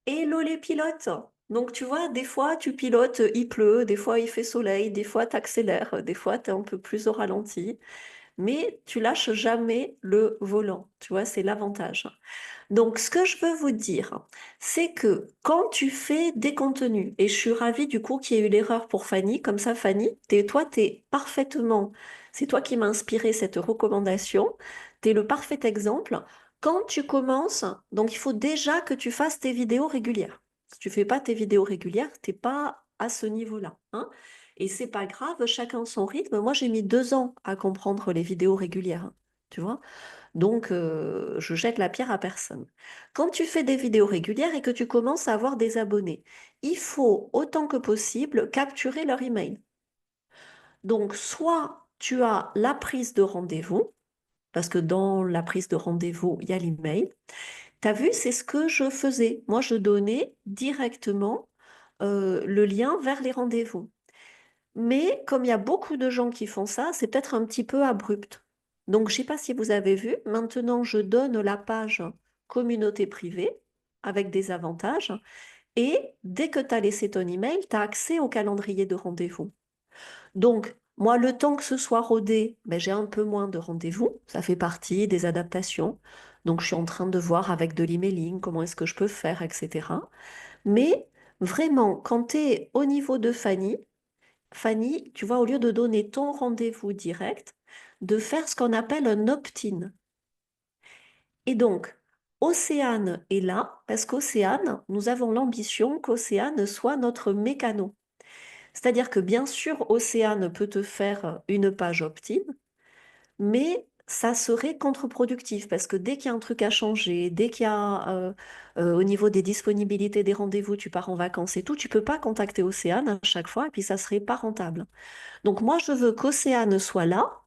Hello les pilotes! Donc tu vois, des fois tu pilotes, il pleut, des fois il fait soleil, des fois tu accélères, des fois tu es un peu plus au ralenti, mais tu lâches jamais le volant. Tu vois, c'est l'avantage. Donc ce que je veux vous dire, c'est que quand tu fais des contenus, et je suis ravie du coup qu'il y ait eu l'erreur pour Fanny, comme ça Fanny, toi tu es parfaitement, c'est toi qui m'as inspiré cette recommandation, tu es le parfait exemple. Quand tu commences, donc il faut déjà que tu fasses tes vidéos régulières. Si tu fais pas tes vidéos régulières, t'es pas à ce niveau-là, hein. Et c'est pas grave, chacun son rythme. Moi, j'ai mis 2 ans à comprendre les vidéos régulières, hein, tu vois. Donc, je jette la pierre à personne. Quand tu fais des vidéos régulières et que tu commences à avoir des abonnés, il faut autant que possible capturer leur email. Donc, soit tu as la prise de rendez-vous, parce que dans la prise de rendez-vous, il y a l'email. Tu as vu, c'est ce que je faisais. Moi, je donnais directement le lien vers les rendez-vous. Mais comme il y a beaucoup de gens qui font ça, c'est peut-être un petit peu abrupt. Donc, je ne sais pas si vous avez vu, maintenant, je donne la page communauté privée avec des avantages. Et dès que tu as laissé ton email, tu as accès au calendrier de rendez-vous. Donc, moi, le temps que ce soit rodé, ben, j'ai un peu moins de rendez-vous. Ça fait partie des adaptations. Donc, je suis en train de voir avec de l'emailing comment est-ce que je peux faire, etc. Mais vraiment, quand tu es au niveau de Fanny, Fanny, tu vois, au lieu de donner ton rendez-vous direct, de faire ce qu'on appelle un opt-in. Et donc, Océane est là parce qu'Océane, nous avons l'ambition qu'Océane soit notre mécano. C'est-à-dire que bien sûr, Océane peut te faire une page opt-in, mais ça serait contre-productif parce que dès qu'il y a un truc à changer, dès qu'il y a au niveau des disponibilités des rendez-vous, tu pars en vacances et tout, tu peux pas contacter Océane à chaque fois et puis ça serait pas rentable. Donc moi, je veux qu'Océane soit là,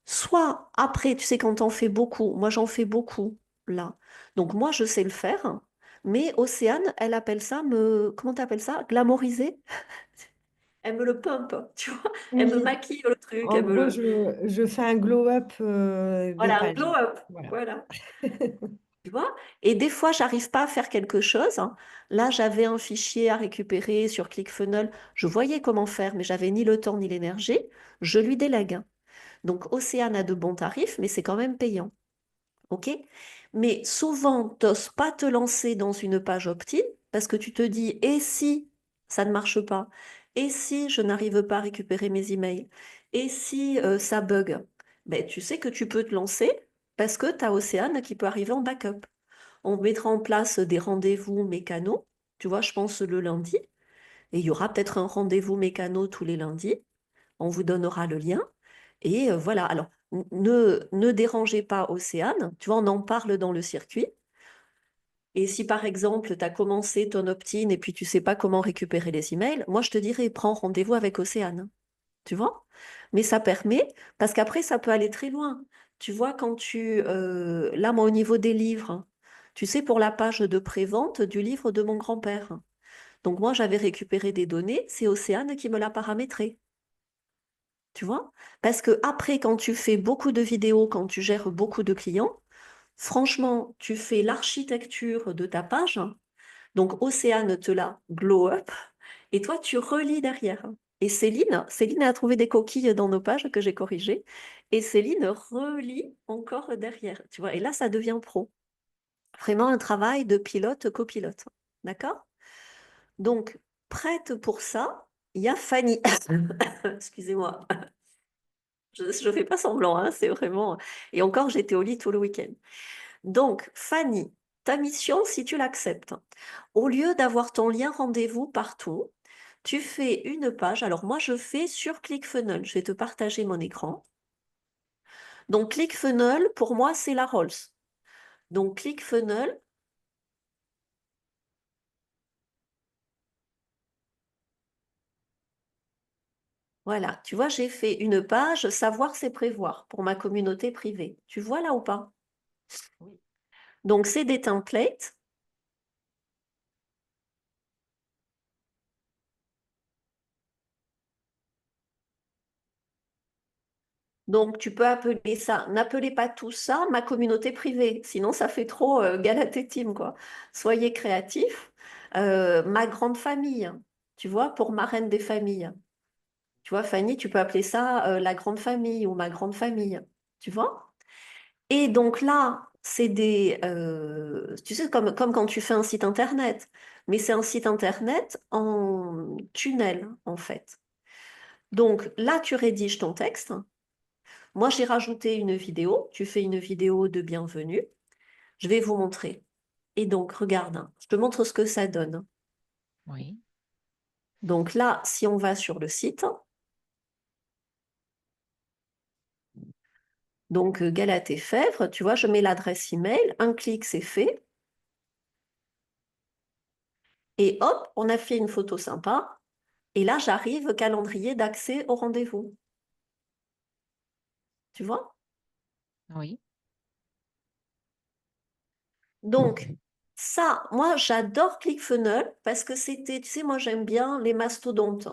soit après, tu sais, quand t'en fais beaucoup, moi j'en fais beaucoup là. Donc moi, je sais le faire, mais Océane, elle appelle ça comment t'appelles ça? Glamoriser? Elle me le pump, tu vois. Elle me Oui, maquille le truc, en elle me gros, le... je fais un glow-up des Voilà, un pages. glow-up, Voilà. voilà. Tu vois? Et des fois, j'arrive pas à faire quelque chose, hein. Là, j'avais un fichier à récupérer sur ClickFunnels. Je voyais comment faire, mais j'avais ni le temps ni l'énergie. Je lui délègue. Donc, Océane a de bons tarifs, mais c'est quand même payant. OK? Mais souvent, tu n'oses pas te lancer dans une page opt-in parce que tu te dis, et si ça ne marche pas? Et si je n'arrive pas à récupérer mes emails? Et si ça bug? Ben, tu sais que tu peux te lancer parce que tu as Océane qui peut arriver en backup. On mettra en place des rendez-vous mécanos, tu vois, je pense le lundi, et il y aura peut-être un rendez-vous mécano tous les lundis. On vous donnera le lien. Et voilà. Alors, ne dérangez pas Océane. Tu vois, on en parle dans le circuit. Et si par exemple, tu as commencé ton opt-in et puis tu sais pas comment récupérer les emails, moi je te dirais, prends rendez-vous avec Océane. Tu vois? Mais ça permet, parce qu'après, ça peut aller très loin. Tu vois, là, moi, au niveau des livres, tu sais, pour la page de prévente du livre de mon grand-père. Donc moi, j'avais récupéré des données, c'est Océane qui me l'a paramétré. Tu vois? Parce que après, quand tu fais beaucoup de vidéos, quand tu gères beaucoup de clients, franchement, tu fais l'architecture de ta page. Donc, Océane te la glow up et toi, tu relis derrière. Et Céline a trouvé des coquilles dans nos pages que j'ai corrigées. Et Céline relit encore derrière. Tu vois? Et là, ça devient pro. Vraiment un travail de pilote-copilote. D'accord? Donc, prête pour ça, il y a Fanny. Excusez-moi. Je ne fais pas semblant, hein, c'est vraiment. Et encore, j'étais au lit tout le week-end. Donc, Fanny, ta mission, si tu l'acceptes, au lieu d'avoir ton lien rendez-vous partout, tu fais une page. Alors, moi, je fais sur ClickFunnels. Je vais te partager mon écran. Donc, ClickFunnels, pour moi, c'est la Rolls. Donc, ClickFunnels, voilà. Tu vois, j'ai fait une page savoir, c'est prévoir pour ma communauté privée. Tu vois là ou pas? Oui. Donc, c'est des templates. Donc, tu peux appeler ça, n'appelez pas tout ça ma communauté privée, sinon ça fait trop Galatée Team, quoi. Soyez créatifs. Ma grande famille, tu vois, pour ma reine des familles. Tu vois, Fanny, tu peux appeler ça la grande famille ou ma grande famille, tu vois? Et donc là, c'est tu sais, comme quand tu fais un site internet, mais c'est un site internet en tunnel, en fait. Donc là, tu rédiges ton texte. Moi, j'ai rajouté une vidéo. Tu fais une vidéo de bienvenue. Je vais vous montrer. Et donc, regarde, hein, je te montre ce que ça donne. Oui. Donc là, si on va sur le site, donc Galatée Fèvre, tu vois, je mets l'adresse email, un clic, c'est fait. Et hop, on a fait une photo sympa. Et là, j'arrive, calendrier d'accès au rendez-vous. Tu vois? Oui. Donc, ça, moi, j'adore ClickFunnels parce que c'était, tu sais, moi, j'aime bien les mastodontes.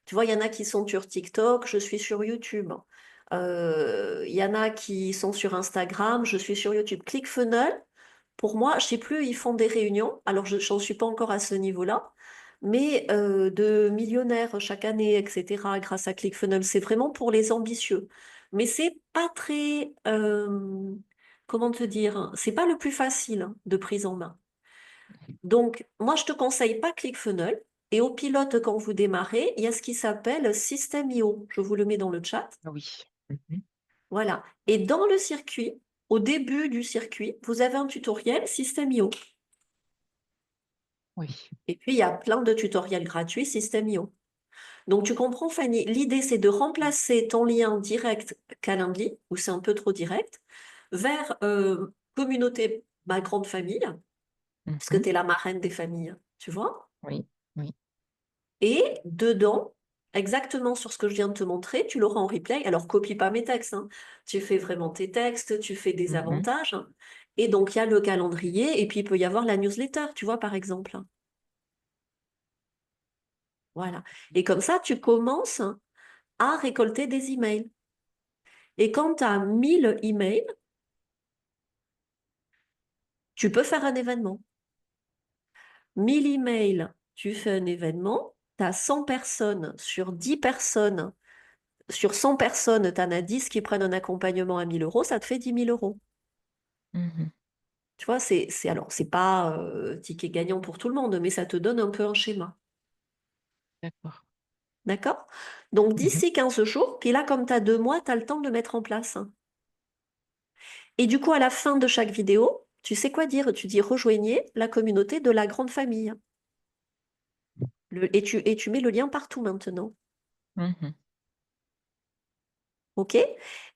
Tu vois, il y en a qui sont sur TikTok, je suis sur YouTube. Il y en a qui sont sur Instagram, je suis sur YouTube. ClickFunnels, pour moi, je sais plus, ils font des réunions. Alors, je n'en suis pas encore à ce niveau-là, mais de millionnaires chaque année, etc., grâce à ClickFunnels, c'est vraiment pour les ambitieux. Mais c'est pas très, comment te dire, c'est pas le plus facile de prise en main. Donc, moi, je te conseille pas ClickFunnels. Et au pilote, quand vous démarrez, il y a ce qui s'appelle System.io. Je vous le mets dans le chat. Oui. Mhm. Voilà. Et dans le circuit, au début du circuit, vous avez un tutoriel System.io. Oui. Et puis, il y a plein de tutoriels gratuits System.io. Donc, tu comprends, Fanny, l'idée, c'est de remplacer ton lien direct Calendly, où c'est un peu trop direct, vers communauté, ma grande famille, parce que Mhm. tu es la marraine des familles, tu vois. Oui. Oui. Et dedans, exactement sur ce que je viens de te montrer, tu l'auras en replay. Alors, copie pas mes textes, hein. Tu fais vraiment tes textes, tu fais des Mhm. avantages. Et donc, il y a le calendrier, et puis il peut y avoir la newsletter, tu vois, par exemple. Voilà. Et comme ça, tu commences à récolter des emails. Et quand tu as 1000 emails, tu peux faire un événement. 1000 emails, tu fais un événement, tu as 100 personnes, sur 10 personnes, sur 100 personnes, tu en as 10 qui prennent un accompagnement à 1 000 euros, ça te fait 10 000 euros. Mhm. Tu vois, alors, c'est pas ticket gagnant pour tout le monde, mais ça te donne un peu un schéma. D'accord. D'accord? Donc, Mhm. d'ici 15 jours, puis là, comme tu as 2 mois, tu as le temps de le mettre en place. Et du coup, à la fin de chaque vidéo, tu sais quoi dire? Tu dis rejoignez la communauté de la grande famille. Et tu mets le lien partout maintenant. Mhm. OK?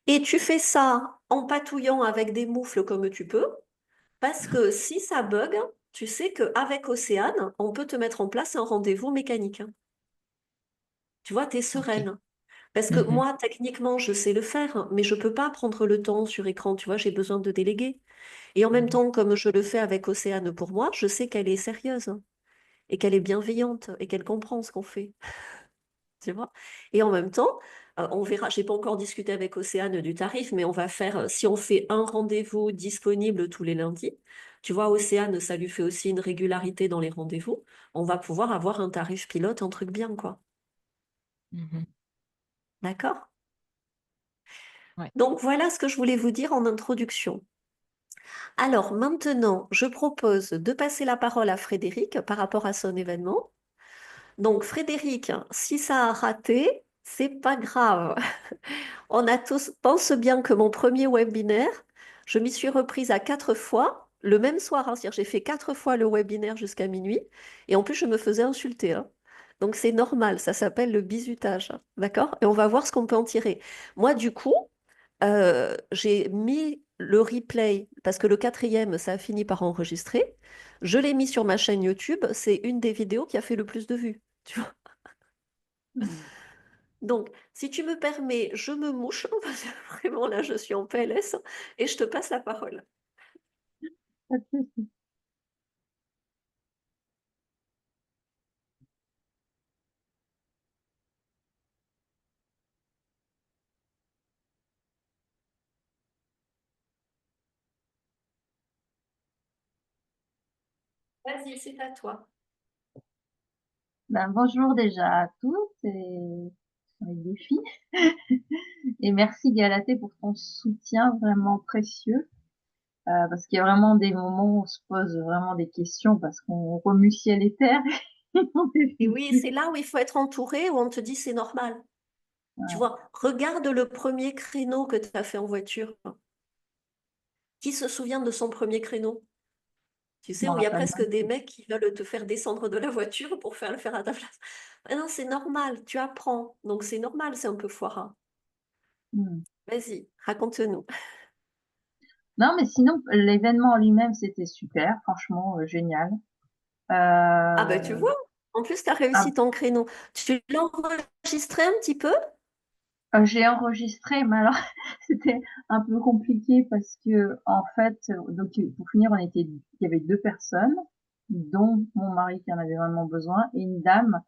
Et tu fais ça en patouillant avec des moufles comme tu peux, parce que si ça bug, tu sais qu'avec Océane, on peut te mettre en place un rendez-vous mécanique. Tu vois, tu es Ok. sereine. Parce que Mhm. moi, techniquement, je sais le faire, mais je ne peux pas prendre le temps sur écran. Tu vois, j'ai besoin de déléguer. Et en même Mhm. temps, comme je le fais avec Océane pour moi, je sais qu'elle est sérieuse et qu'elle est bienveillante et qu'elle comprend ce qu'on fait. Tu vois? Et en même temps, on verra, j'ai pas encore discuté avec Océane du tarif, mais on va faire, si on fait un rendez-vous disponible tous les lundis, tu vois, Océane, ça lui fait aussi une régularité dans les rendez-vous, on va pouvoir avoir un tarif pilote, un truc bien, quoi. Mhm. D'accord? Ouais. Donc voilà ce que je voulais vous dire en introduction. Alors maintenant, je propose de passer la parole à Frédéric par rapport à son événement. Donc Frédéric, si ça a raté, c'est pas grave. On a tous, pense bien que mon premier webinaire, je m'y suis reprise à 4 fois, le même soir, hein, c'est-à-dire j'ai fait 4 fois le webinaire jusqu'à minuit, et en plus je me faisais insulter, hein. Donc c'est normal, ça s'appelle le bizutage, hein, d'accord? Et on va voir ce qu'on peut en tirer. Moi, du coup, j'ai mis le replay, parce que le quatrième, ça a fini par enregistrer. Je l'ai mis sur ma chaîne YouTube, c'est une des vidéos qui a fait le plus de vues. Tu vois. Donc, si tu me permets, je me mouche, parce que vraiment là, je suis en PLS, et je te passe la parole. Vas-y, c'est à toi. Ben, bonjour déjà à toutes et les filles. Et merci Galatée pour ton soutien vraiment précieux. Parce qu'il y a vraiment des moments où on se pose vraiment des questions parce qu'on remue ciel et terre. On Et oui, définitive. c'est là où il faut être entouré, où on te dit c'est normal. Tu Ouais. vois, regarde le premier créneau que tu as fait en voiture. Qui se souvient de son premier créneau? Tu Je sais, m'en où il y a rappelle presque des mecs qui veulent te faire descendre de la voiture pour faire le faire à ta place. Ah non, c'est normal, tu apprends. Donc c'est normal, c'est un peu foireux. même. Vas-y, raconte-nous. Non, mais sinon, l'événement en lui-même, c'était super, franchement, génial. Ah ben tu Euh, vois, en plus tu as réussi ah, ton créneau. Tu l'as enregistré un petit peu? j'ai enregistré, mais alors c'était un peu compliqué parce que en fait, donc pour finir, il y avait deux personnes, dont mon mari qui en avait vraiment besoin, et une dame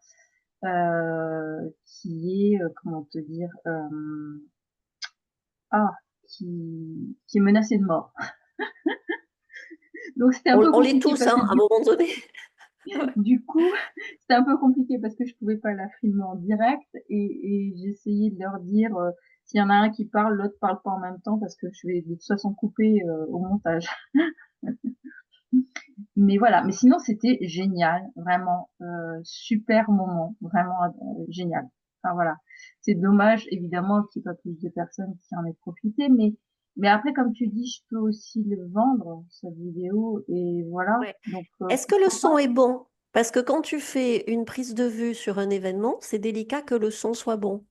qui est, comment te dire, ah, qui est menacée de mort. Donc c'était un peu On l'est compliqué tous, parce que hein, à un moment donné. du coup, c'était un peu compliqué parce que je pouvais pas la filmer en direct et j'essayais de leur dire s'il y en a un qui parle, l'autre parle pas en même temps parce que je vais de toute façon couper au montage. Mais voilà, mais sinon c'était génial, vraiment super moment, vraiment génial. Enfin voilà, c'est dommage évidemment qu'il n'y ait pas plus de personnes qui en aient profité, mais après comme tu dis, je peux aussi le vendre cette vidéo et voilà, Ouais. donc Est-ce que le pourquoi pas. son est bon? Parce que quand tu fais une prise de vue sur un événement, c'est délicat que le son soit bon.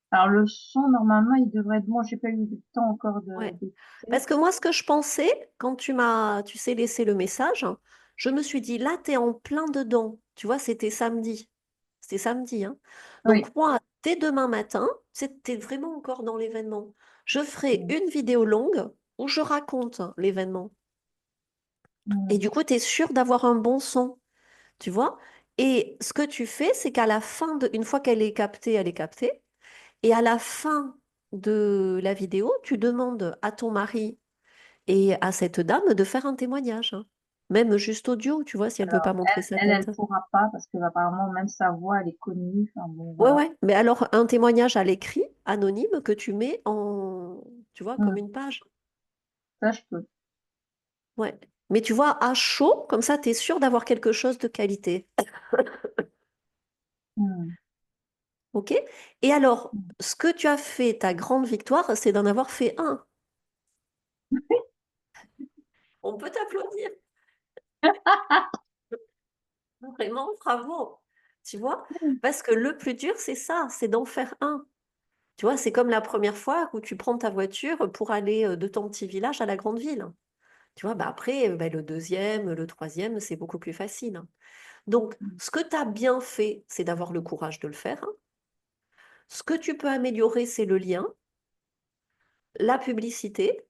Alors le son normalement il devrait être bon, j'ai pas eu le temps encore Ouais. d'écouter. Parce que moi, ce que je pensais, quand tu m'as, tu sais, laissé le message, je me suis dit, là, t'es en plein dedans. Tu vois, c'était samedi. C'était samedi, hein. Oui. Donc moi, dès demain matin, t'es vraiment encore dans l'événement. Je ferai une vidéo longue où je raconte l'événement. Et Mm. du coup, tu es sûr d'avoir un bon son, tu vois. Et ce que tu fais, c'est qu'à la fin une fois qu'elle est captée, elle est captée. Et à la fin de la vidéo, tu demandes à ton mari et à cette dame de faire un témoignage, hein. Même juste audio, tu vois, si elle veut Alors pas montrer sa elle tête. pourra pas parce que apparemment même sa voix elle est connue. Enfin bon Ouais, voilà. ouais. Mais alors, un témoignage à l'écrit, anonyme, que tu mets en, tu vois, comme Mm. une page. Ça je peux. Ouais. Mais tu vois, à chaud, comme ça, tu es sûr d'avoir quelque chose de qualité. Mm. OK? Et alors, ce que tu as fait, ta grande victoire, c'est d'en avoir fait un. On peut t'applaudir. Vraiment, bravo. Tu vois? Parce que le plus dur, c'est ça, c'est d'en faire un. Tu vois, c'est comme la première fois où tu prends ta voiture pour aller de ton petit village à la grande ville. Tu vois, bah après, bah, le deuxième, le troisième, c'est beaucoup plus facile. Donc, ce que tu as bien fait, c'est d'avoir le courage de le faire. Ce que tu peux améliorer, c'est le lien, la publicité,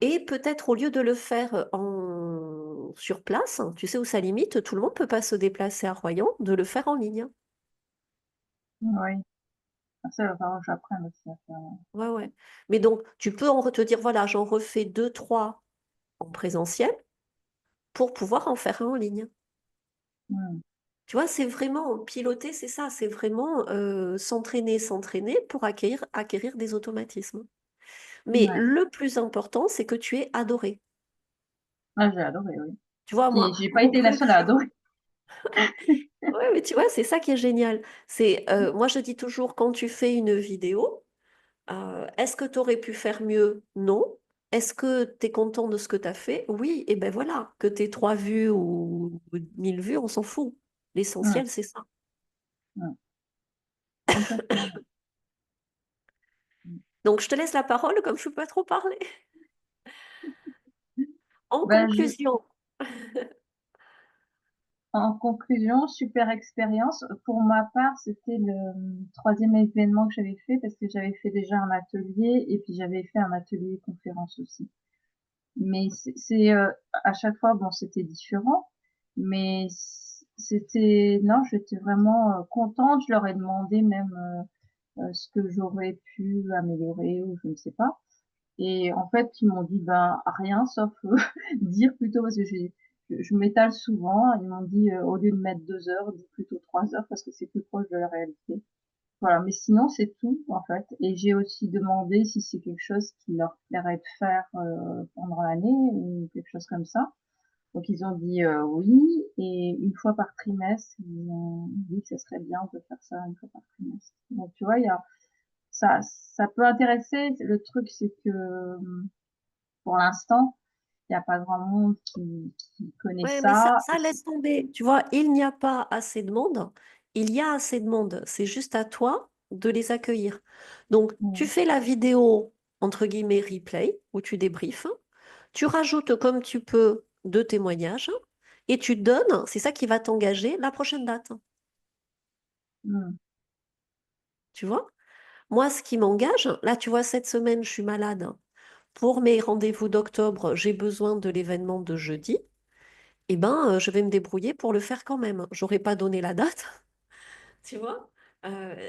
et peut-être au lieu de le faire sur place, tu sais où ça limite, tout le monde ne peut pas se déplacer à Royan, de le faire en ligne. Oui. Ça va falloir que j'apprenne aussi à faire. Ouais, ouais. Mais donc, tu peux te dire, voilà, j'en refais deux, trois en présentiel pour pouvoir en faire un en ligne. Mm. Tu vois, c'est vraiment piloter, c'est ça, c'est vraiment s'entraîner, s'entraîner pour acquérir des automatismes. Mais Ouais. le plus important, c'est que tu es adoré. Ah, j'ai adoré, oui. Tu vois, Et moi, j'ai pas mon été la plus seule à dur. adorer. Ouais, mais tu vois, c'est ça qui est génial. C'est, moi, je dis toujours, quand tu fais une vidéo, est-ce que tu aurais pu faire mieux? Non. Est-ce que tu es content de ce que tu as fait? Oui. Et ben voilà, que tu aies 3 vues ou 1000 vues, on s'en fout. Mm. L'essentiel, c'est ça. Mm. Complètement. Mm. Donc, je te laisse la parole, comme je ne peux pas trop parler. En Ben, conclusion, en conclusion, super expérience. Pour ma part, c'était le troisième événement que j'avais fait parce que j'avais fait déjà un atelier et puis j'avais fait un atelier conférence aussi. Mais à chaque fois, bon, c'était différent, mais c'était, non, j'étais vraiment contente. Je leur ai demandé même ce que j'aurais pu améliorer ou je ne sais pas. Et en fait, ils m'ont dit, ben, rien, sauf dire plutôt, parce que je m'étale souvent. Ils m'ont dit, au lieu de mettre 2 heures, dis plutôt 3 heures, parce que c'est plus proche de la réalité. Voilà, mais sinon, c'est tout, en fait. Et j'ai aussi demandé si c'est quelque chose qui leur plairait de faire pendant l'année ou quelque chose comme ça. Donc, ils ont dit oui. Et une fois par trimestre, ils ont dit que ce serait bien de faire ça une fois par trimestre. Donc, tu vois, ça peut intéresser. Le truc, c'est que pour l'instant, il n'y a pas grand monde qui connaît Ouais, mais ça, ça. ça laisse tomber. Tu vois, il n'y a pas assez de monde. Il y a assez de monde. C'est juste à toi de les accueillir. Donc, tu Mm, fais la vidéo, entre guillemets, replay, où tu débriefes. Tu rajoutes comme tu peux deux témoignages et tu donnes, c'est ça qui va t'engager, la prochaine date. mm, Tu vois? Moi, ce qui m'engage, là, tu vois, cette semaine, je suis malade. Pour mes rendez-vous d'octobre, j'ai besoin de l'événement de jeudi. Eh ben, je vais me débrouiller pour le faire quand même. J'aurais pas donné la date, tu vois?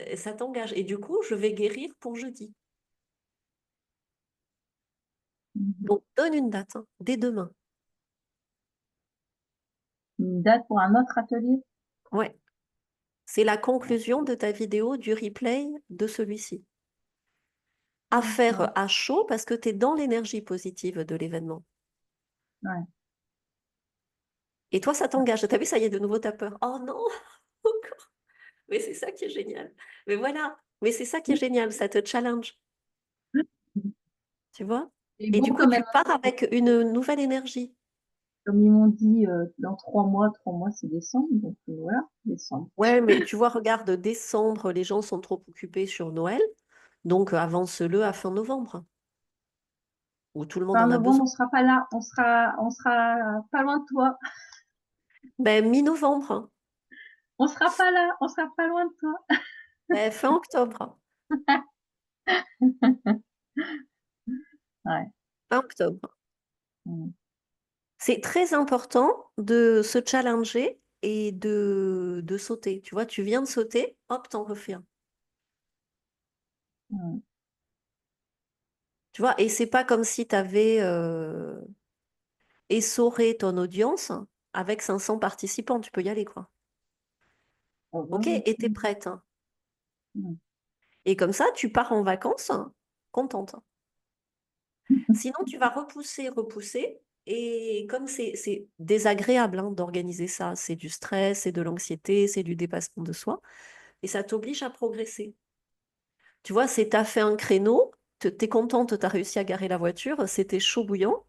Et ça t'engage. Et du coup, je vais guérir pour jeudi. mm. Donc, donne une date, hein, dès demain. Une date pour un autre atelier. Ouais. C'est la conclusion de ta vidéo du replay de celui-ci. À faire D'accord. à chaud parce que tu es dans l'énergie positive de l'événement. Ouais. Et toi, ça t'engage. T'as vu, ça y est, de nouveau, t'as peur. Oh non, encore. Mais c'est ça qui est génial. Mais voilà, mais c'est ça qui est génial, ça te challenge, tu vois? Et Et bon, du coup, tu pars avec une nouvelle énergie. comme ils m'ont dit, dans 3 mois, c'est décembre, donc voilà, décembre. Ouais, mais tu vois, regarde, décembre, les gens sont trop occupés sur Noël, donc avance-le à fin novembre, où tout le monde Fin en a novembre, besoin. on sera pas là, on sera pas loin de toi. Ben, mi-novembre, On sera pas là, on sera pas loin de toi. ben, fin octobre, Ouais. fin octobre. Mm. C'est très important de se challenger et de sauter. Tu vois, tu viens de sauter, hop, t'en refais un. Mm. Tu vois, et c'est pas comme si tu avais essoré ton audience avec 500 participants. Tu peux y aller, quoi. Oh, OK? oui, Et t'es oui. prête, hein. Mm. Et comme ça, tu pars en vacances contente. Sinon, tu vas repousser, repousser. Et comme c'est désagréable hein, d'organiser ça, c'est du stress, c'est de l'anxiété, c'est du dépassement de soi. Et ça t'oblige à progresser. Tu vois, c'est t'as fait un créneau, t'es contente, t'as réussi à garer la voiture, c'était chaud bouillant.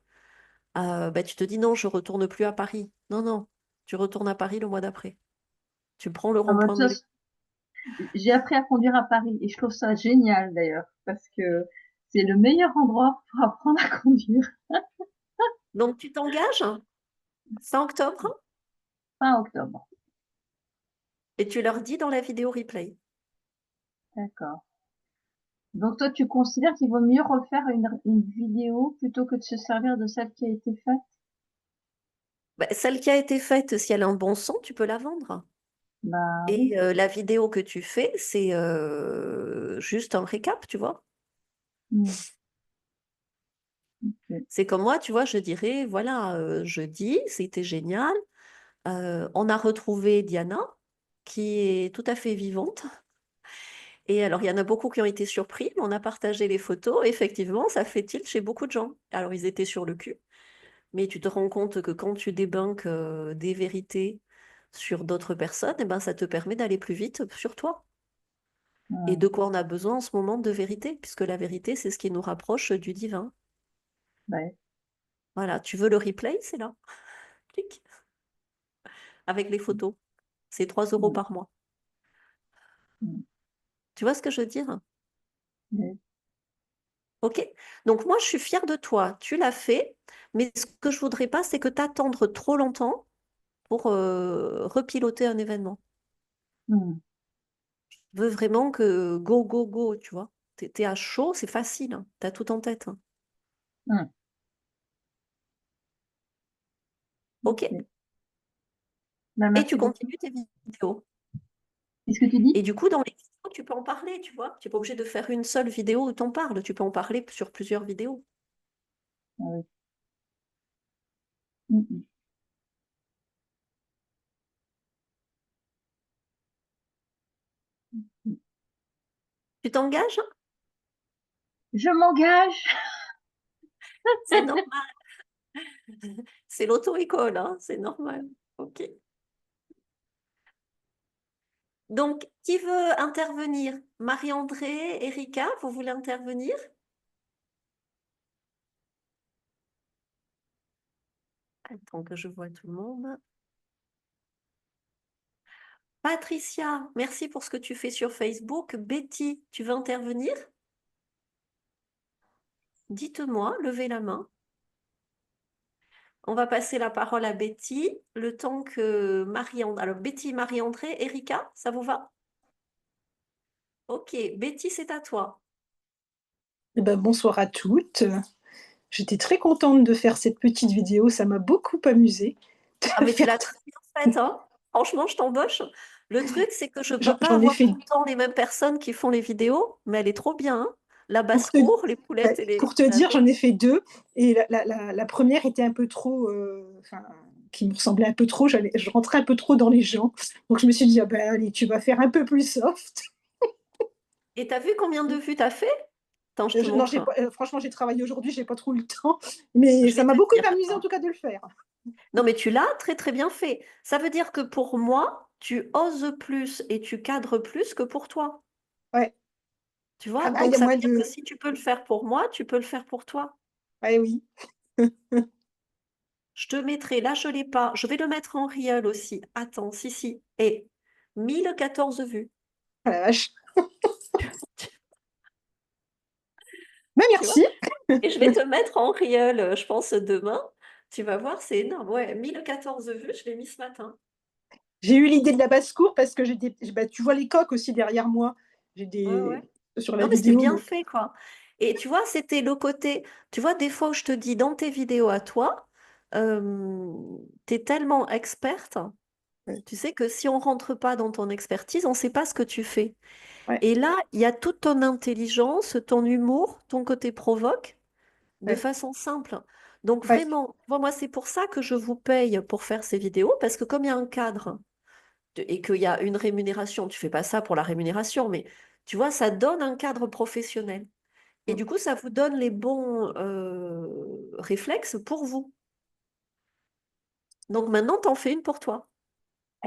Bah, tu te dis non, je retourne plus à Paris. Non, non, tu retournes à Paris le mois d'après. Tu prends le Ah, bah, rond-point de l'île. j'ai appris à conduire à Paris et je trouve ça génial d'ailleurs parce que c'est le meilleur endroit pour apprendre à conduire. Donc, tu t'engages fin octobre Fin octobre. et tu leur dis dans la vidéo replay. D'accord. Donc toi, tu considères qu'il vaut mieux refaire une vidéo plutôt que de se servir de celle qui a été faite? Bah, celle qui a été faite, si elle a un bon son, tu peux la vendre. Bah oui. Et la vidéo que tu fais, c'est juste un récap, tu vois. Mm. Ok. C'est comme moi, tu vois, je dirais, voilà, jeudi, c'était génial. On a retrouvé Diana, qui est tout à fait vivante. Et alors, il y en a beaucoup qui ont été surpris, mais on a partagé les photos. Effectivement, ça fait tilt chez beaucoup de gens. Alors, ils étaient sur le cul, mais tu te rends compte que quand tu débunkes des vérités sur d'autres personnes, eh ben, ça te permet d'aller plus vite sur toi. Et Mm. de quoi on a besoin en ce moment de vérité, puisque la vérité, c'est ce qui nous rapproche du divin. Ouais. Voilà, tu veux le replay, c'est là. Clique. Avec les photos. C'est 3 € Mm. par mois. Mm. Tu vois ce que je veux dire? Ouais. OK? Donc moi, je suis fière de toi. Tu l'as fait, mais ce que je voudrais pas, c'est que t'attendre trop longtemps pour repiloter un événement. Mm. Je veux vraiment que go, go, go, tu vois. T'es à chaud, c'est facile. Hein. T'as tout en tête. Hein. Mm. OK? Ok. Bah, Et tu merci beaucoup. continues tes vidéos. Qu'est-ce que tu dis? Et du coup, dans les vidéos, tu peux en parler, tu vois. Tu n'es pas obligé de faire une seule vidéo où tu en parles. Tu peux en parler sur plusieurs vidéos. Oui. Mm. Tu t'engages? Je m'engage. C'est normal. C'est l'auto-école, hein, c'est normal. OK. Donc, qui veut intervenir? Marie-André, Erika, vous voulez intervenir? Attends que je vois tout le monde. Patricia, merci pour ce que tu fais sur Facebook. Betty, tu veux intervenir? Dites-moi, levez la main. On va passer la parole à Betty, le temps que Marie-André... Alors, Betty, Marie-André, Erika, ça vous va? Ok, Betty, c'est à toi. Eh ben, bonsoir à toutes. J'étais très contente de faire cette petite vidéo, ça m'a beaucoup amusée. Ah, mais tu l'as très bien faite, hein? Franchement, je t'embauche. Le truc, c'est que je ne peux pas J'en ai avoir fait tout le temps les mêmes personnes qui font les vidéos, mais elle est trop bien, hein. La pour te, basse-cour, les poulettes et les... pour te dire, j'en ai fait 2 et la première était un peu trop, enfin, qui me ressemblait un peu trop, je rentrais un peu trop dans les gens. Donc je me suis dit, ah ben, allez, tu vas faire un peu plus soft. Et t'as vu combien de vues t'as fait? Attends, je te Non, montre. franchement, j'ai travaillé aujourd'hui, j'ai pas trop eu le temps, mais Je ça vais m'a te beaucoup dire, amusé en attends. tout cas de le faire. Non, mais tu l'as très très bien fait. Ça veut dire que pour moi, tu oses plus et tu cadres plus que pour toi. Ouais. Tu Ah vois? bah, il Donc y a ça veut moins dire que de... si tu peux le faire pour moi, tu peux le faire pour toi. Ouais, oui. Je te mettrai, là je l'ai pas, je vais le mettre en real aussi. Attends, si. Et 1014 vues. Ah la vache. Ben, Tu vois? merci. Et je vais te mettre en real, je pense, demain. Tu vas voir, c'est énorme. Ouais, 1014 vues, je l'ai mis ce matin. J'ai eu l'idée de la basse-cour parce que bah, tu vois les coques aussi derrière moi. J'ai Ouais. sur la Non, mais c'est vidéo. bien Donc... fait, quoi. Et tu vois, c'était le côté. Tu vois, des fois où je te dis dans tes vidéos à toi, tu es tellement experte, Ouais. tu sais que si on rentre pas dans ton expertise, on ne sait pas ce que tu fais. Ouais. Et là, il y a toute ton intelligence, ton humour, ton côté provoque, de Ouais. façon simple. Donc Ouais. vraiment, moi, c'est pour ça que je vous paye pour faire ces vidéos, parce que comme il y a un cadre et qu'il y a une rémunération, tu fais pas ça pour la rémunération, mais tu vois, ça donne un cadre professionnel. Et Mm. du coup, ça vous donne les bons réflexes pour vous. Donc maintenant, t'en fais une pour toi.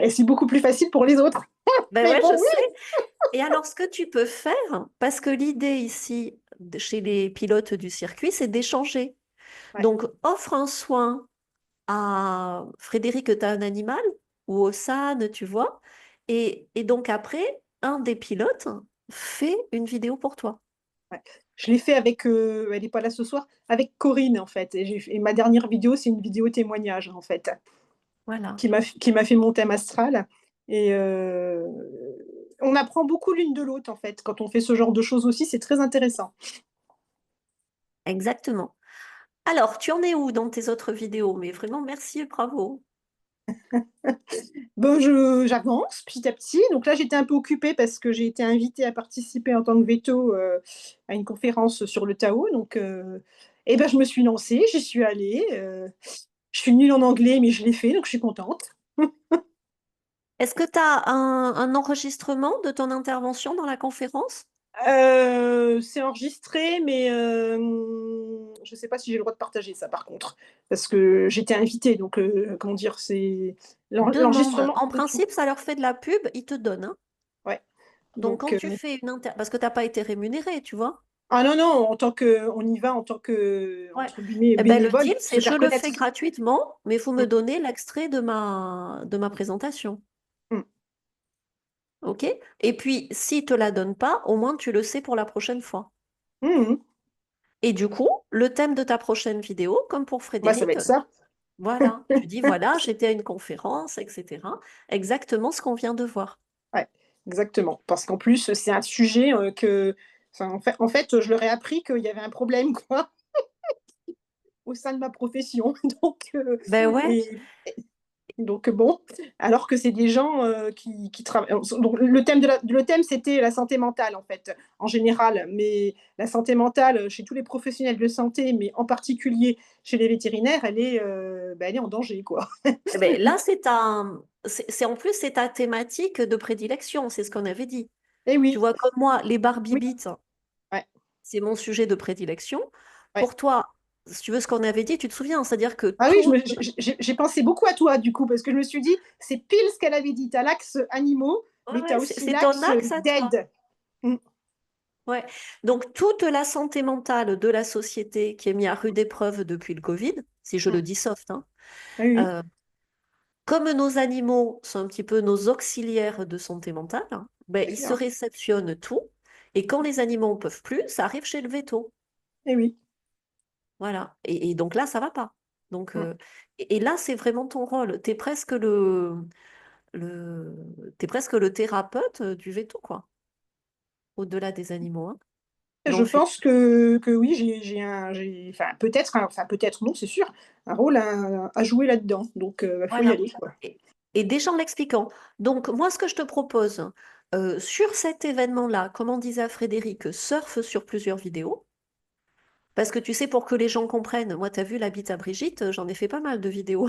Et c'est beaucoup plus facile pour les autres. Ben Mais ouais, bon, je oui. sais. Et alors, ce que tu peux faire, parce que l'idée ici, chez les pilotes du circuit, c'est d'échanger. Ouais. Donc, offre un soin à Frédéric, tu as un animal, ou au SAN, tu vois. Et donc après, un des pilotes fait une vidéo pour toi. Ouais. Je l'ai fait avec, elle n'est pas là ce soir, avec Corinne en fait. Et ma dernière vidéo, c'est une vidéo témoignage en fait, Voilà. qui m'a fait mon thème astral. Et on apprend beaucoup l'une de l'autre en fait. Quand on fait ce genre de choses aussi, c'est très intéressant. Exactement. Alors, tu en es où dans tes autres vidéos? Mais vraiment, merci et bravo. Bon, j'avance petit à petit. Donc là, j'étais un peu occupée parce que j'ai été invitée à participer en tant que veto à une conférence sur le Tao. Donc, et ben, je me suis lancée, j'y suis allée. Je suis nulle en anglais, mais je l'ai fait, donc je suis contente. Est-ce que tu as un enregistrement de ton intervention dans la conférence? C'est enregistré, mais je ne sais pas si j'ai le droit de partager ça, par contre, parce que j'étais invitée. Donc, comment dire, c'est Demande. l'enregistrement. En principe, ça leur fait de la pub, ils te donnent, hein. Ouais. Donc, Donc, quand tu fais une parce que tu n'as pas été rémunéré, tu vois. ah non, non, on y va en tant que, Ouais. entre guillemets, Eh ben, le bénévole deal, pour se c'est je faire le fais connaître. gratuitement, mais vous me Mm, donnez l'extrait de ma présentation. mm, OK? Et puis, s'il ne te la donne pas, au moins tu le sais pour la prochaine fois. mm. Et du coup, le thème de ta prochaine vidéo, comme pour Moi, ça va Frédéric, être ça. voilà, tu dis voilà, j'étais à une conférence, etc. Exactement ce qu'on vient de voir. Ouais, exactement. Parce qu'en plus, c'est un sujet enfin, en fait, je leur ai appris qu'il y avait un problème, quoi, au sein de ma profession. Donc, Ben ouais. et, Donc bon, alors que c'est des gens qui travaillent. Donc le thème, c'était la santé mentale, en fait, en général. Mais la santé mentale, chez tous les professionnels de santé, mais en particulier chez les vétérinaires, elle est en danger, quoi. Eh ben, là, en plus, c'est ta thématique de prédilection, c'est ce qu'on avait dit. Eh Tu oui, vois, comme moi, les oui, barbibites, ouais, c'est mon sujet de prédilection. ouais. Pour toi, si tu veux ce qu'on avait dit, tu te souviens, c'est-à-dire que Ah oui, tout, j'ai pensé beaucoup à toi, du coup, parce que je me suis dit, c'est pile ce qu'elle avait dit. Tu as l'axe animaux, ouais, mais tu as ouais, aussi c'est ton l'axe axe à toi. d'aide. Mm. Ouais. Donc, toute la santé mentale de la société qui est mise à rude épreuve depuis le Covid, si je Mm. le dis soft, hein, Oui, oui, euh, comme nos animaux sont un petit peu nos auxiliaires de santé mentale, hein, ben, c'est ils se sûr. réceptionnent tout. Et quand les animaux ne peuvent plus, ça arrive chez le veto. Eh oui. Voilà. Et donc là, ça va pas. Donc, Mm. et là, c'est vraiment ton rôle. Le, t'es presque le thérapeute du veto, quoi, au-delà des animaux, hein. Je Donc, pense que oui, enfin peut-être, hein, enfin peut-être non, c'est sûr, un rôle à jouer là-dedans. Donc, faut y voilà. aller, quoi. Et déjà en l'expliquant. Donc, moi, ce que je te propose, sur cet événement-là, comme on disait à Frédéric, surfe sur plusieurs vidéos. Parce que tu sais, pour que les gens comprennent, moi, tu as vu l'habit à Brigitte, j'en ai fait pas mal de vidéos.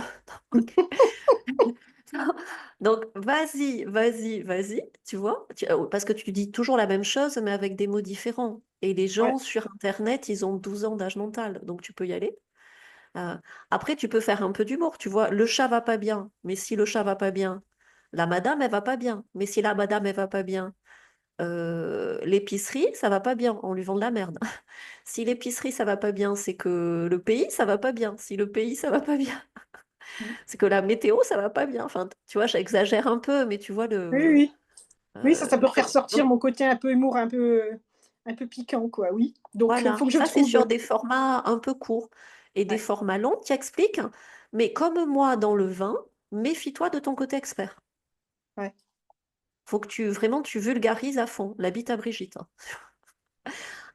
Donc, vas-y, vas-y, vas-y, tu vois, parce que tu dis toujours la même chose, mais avec des mots différents. Et les Ouais, gens sur Internet, ils ont 12 ans d'âge mental, donc tu peux y aller. Euh, Après, tu peux faire un peu d'humour, tu vois, le chat va pas bien, mais si le chat va pas bien, la madame, elle va pas bien. Mais si la madame, elle va pas bien, l'épicerie, ça va pas bien, on lui vend de la merde. Si l'épicerie, ça va pas bien, c'est que le pays, ça va pas bien. Si le pays, ça va pas bien, c'est que la météo, ça va pas bien. Enfin, tu vois, j'exagère un peu, mais tu vois oui, oui. Oui, ça peut donc, refaire sortir donc, mon côté un peu humour, un peu piquant, quoi, oui. Donc, faut voilà, que je ça c'est trouve, sur des formats un peu courts et des ouais, formats longs qui expliquent. Mais comme moi dans le vin, méfie-toi de ton côté expert. ouais. Faut que tu vulgarises à fond. La bite à Brigitte, hein.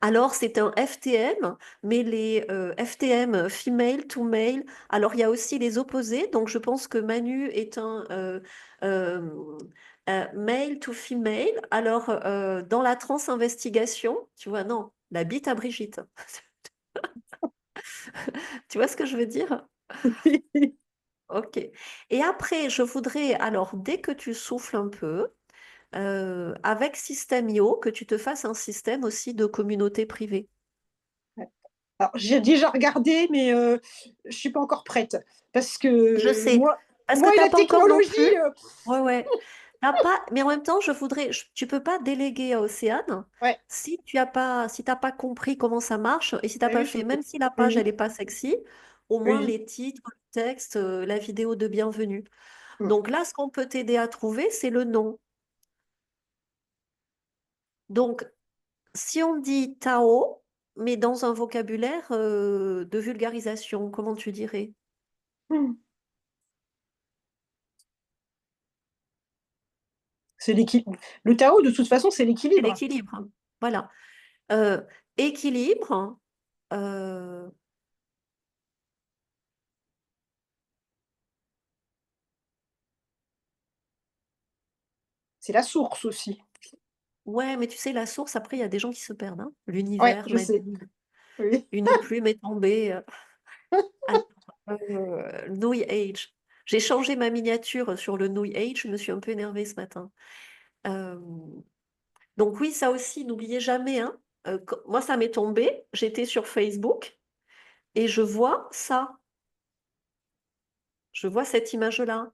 Alors, c'est un FTM, mais les FTM, female to male. Alors, il y a aussi les opposés. Donc, je pense que Manu est un euh, male to female. Alors, dans la trans-investigation, tu vois, non, la bite à Brigitte. Tu vois ce que je veux dire? Ok. Et après, je voudrais, alors, dès que tu souffles un peu, avec System.io, que tu te fasses un système aussi de communauté privée. Alors, j'ai déjà regardé, mais je suis pas encore prête. Parce que Je sais, parce que moi et t'as la pas encore non technologie, plus. Ouais, ouais. T'as pas, mais en même temps, tu peux pas déléguer à Océane ouais, si t'as pas compris comment ça marche et si t'as ouais, pas oui, fait, même si la page oui, elle est pas sexy, au moins oui. les titres, le texte, la vidéo de bienvenue. Mm. Donc là, ce qu'on peut t'aider à trouver, c'est le nom. Donc, si on dit Tao, mais dans un vocabulaire de vulgarisation, comment tu dirais? Mm. C'est l'équilibre. Le Tao, de toute façon, c'est C'est l'équilibre. l'équilibre. Voilà. Euh, Équilibre. euh, C'est la source aussi. Ouais, mais tu sais, la source, après, il y a des gens qui se perdent, hein. Ouais, L'univers je m'a sais. dit, Oui. une plume est tombée. Alors, New Age. J'ai changé ma miniature sur le New Age, je me suis un peu énervée ce matin. Euh, donc oui, ça aussi, n'oubliez jamais, hein. Moi, ça m'est tombé, j'étais sur Facebook et je vois ça, je vois cette image-là.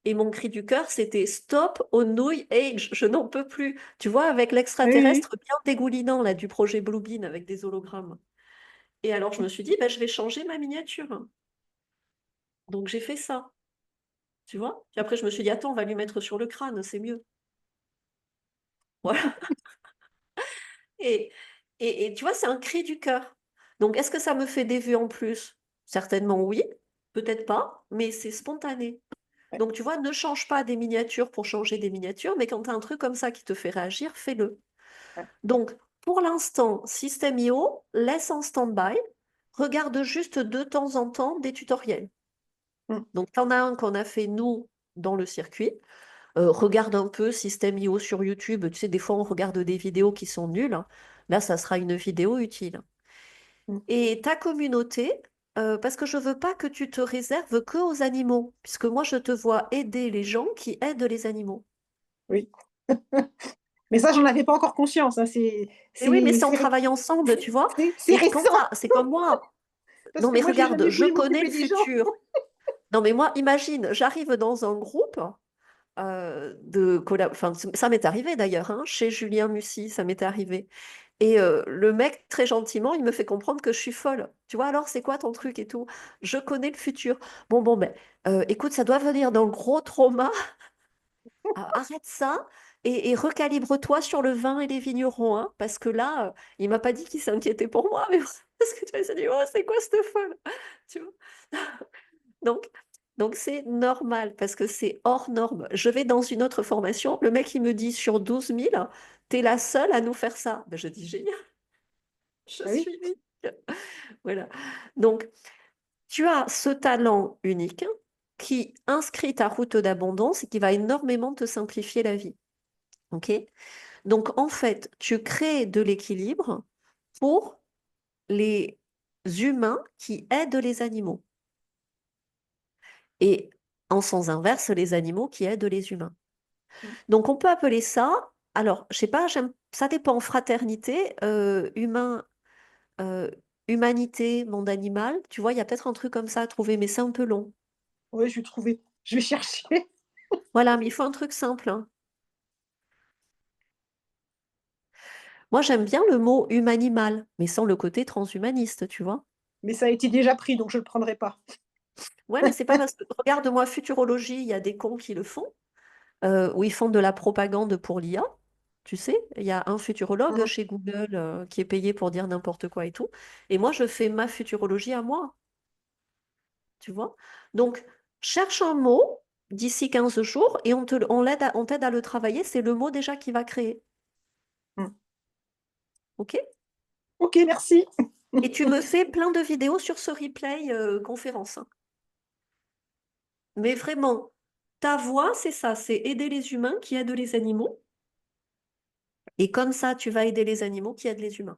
Et mon cri du cœur, c'était Stop au New Age, je n'en peux plus. Tu vois, avec Oui, l'extraterrestre bien dégoulinant là, du projet Bluebeam avec des hologrammes. Et alors, je me suis dit, bah, je vais changer ma miniature. Donc, j'ai fait ça, tu vois. Puis après, je me suis dit, attends, on va lui mettre sur le crâne, c'est mieux. Voilà. Et, et tu vois, c'est un cri du cœur. Donc, est-ce que ça me fait des vues en plus? Certainement oui, peut-être pas, mais c'est spontané. oui. Donc, tu vois, ne change pas des miniatures pour changer des miniatures, mais quand tu as un truc comme ça qui te fait réagir, fais-le. Ouais. Donc, pour l'instant, System.io laisse en stand-by, regarde juste de temps en temps des tutoriels. Mm. Donc, tu en as un qu'on a fait, nous, dans le circuit. Regarde un peu Système IO sur YouTube. Tu sais, des fois, on regarde des vidéos qui sont nulles. Là, ça sera une vidéo utile. Mm. Et ta communauté, parce que je veux pas que tu te réserves que aux animaux, puisque moi, je te vois aider les gens qui aident les animaux. Oui. Mais ça, j'en avais pas encore conscience, hein. Et oui, mais c'est on travaille ensemble, tu vois. C'est Et quand récent, c'est comme moi. parce Non, que mais moi, j'ai regarde, jamais je voulu connais m'occuper le des gens. futur. Non, mais moi, imagine, j'arrive dans un groupe enfin, ça m'est arrivé d'ailleurs, hein, chez Julien Mussy, ça m'est arrivé. Et le mec, très gentiment, il me fait comprendre que je suis folle. Tu vois, alors c'est quoi ton truc et tout? Je connais le futur. Bon, ben, écoute, ça doit venir d'un gros trauma. Arrête ça et recalibre-toi sur le vin et les vignerons, hein, parce que là, il m'a pas dit qu'il s'inquiétait pour moi, mais parce que tu vois, il s'est dit, oh, c'est quoi cette folle? Tu vois? Donc, donc c'est normal parce que c'est hors norme. Je vais dans une autre formation, le mec il me dit sur 12 000, t'es la seule à nous faire ça. Ben, je dis génial, je Ah oui. suis unique. Voilà. Donc, tu as ce talent unique qui inscrit ta route d'abondance et qui va énormément te simplifier la vie. OK? Donc, en fait, tu crées de l'équilibre pour les humains qui aident les animaux. Et en sens inverse, les animaux qui aident les humains. Donc, on peut appeler ça, alors, je sais pas, ça dépend, fraternité, humain, euh, humanité, monde animal. Tu vois, il y a peut-être un truc comme ça à trouver, mais c'est un peu long. Oui, je vais trouver. Je vais chercher. Voilà, mais il faut un truc simple, hein. Moi, j'aime bien le mot humanimal, mais sans le côté transhumaniste, tu vois. Mais ça a été déjà pris, donc je le prendrai pas. Ouais, mais c'est pas parce que, regarde-moi, futurologie, il y a des cons qui le font, où ils font de la propagande pour l'IA. Tu sais, il y a un futurologue Mm. chez Google qui est payé pour dire n'importe quoi et tout. Et moi, je fais ma futurologie à moi, tu vois. Donc, cherche un mot d'ici 15 jours et on t'aide à le travailler. C'est le mot déjà qui va créer. Mm. OK? Ok, merci. Et tu me fais plein de vidéos sur ce replay conférence, hein. Mais vraiment, ta voix, c'est ça, c'est aider les humains qui aident les animaux. Et comme ça, tu vas aider les animaux qui aident les humains.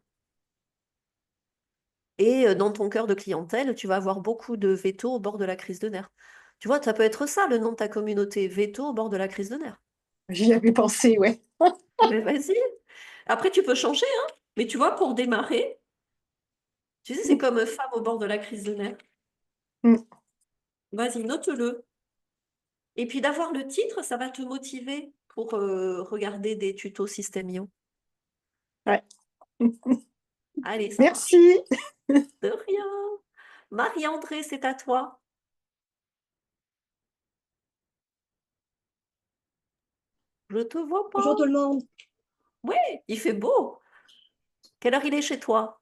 Et dans ton cœur de clientèle, tu vas avoir beaucoup de vétos au bord de la crise de nerfs. Tu vois, ça peut être ça le nom de ta communauté, veto au bord de la crise de nerfs. J'y avais pensé, ouais. Mais vas-y. Après, tu peux changer, hein. Mais tu vois, pour démarrer, tu sais, c'est comme femme au bord de la crise de nerfs. Mm. Vas-y, note-le. Et puis d'avoir le titre, ça va te motiver pour regarder des tutos Système IO. Ouais. Allez, ça marche. Merci. De rien. Marie-André, c'est à toi. Je te vois pas. Bonjour tout le monde. Oui, il fait beau. Quelle heure il est chez toi?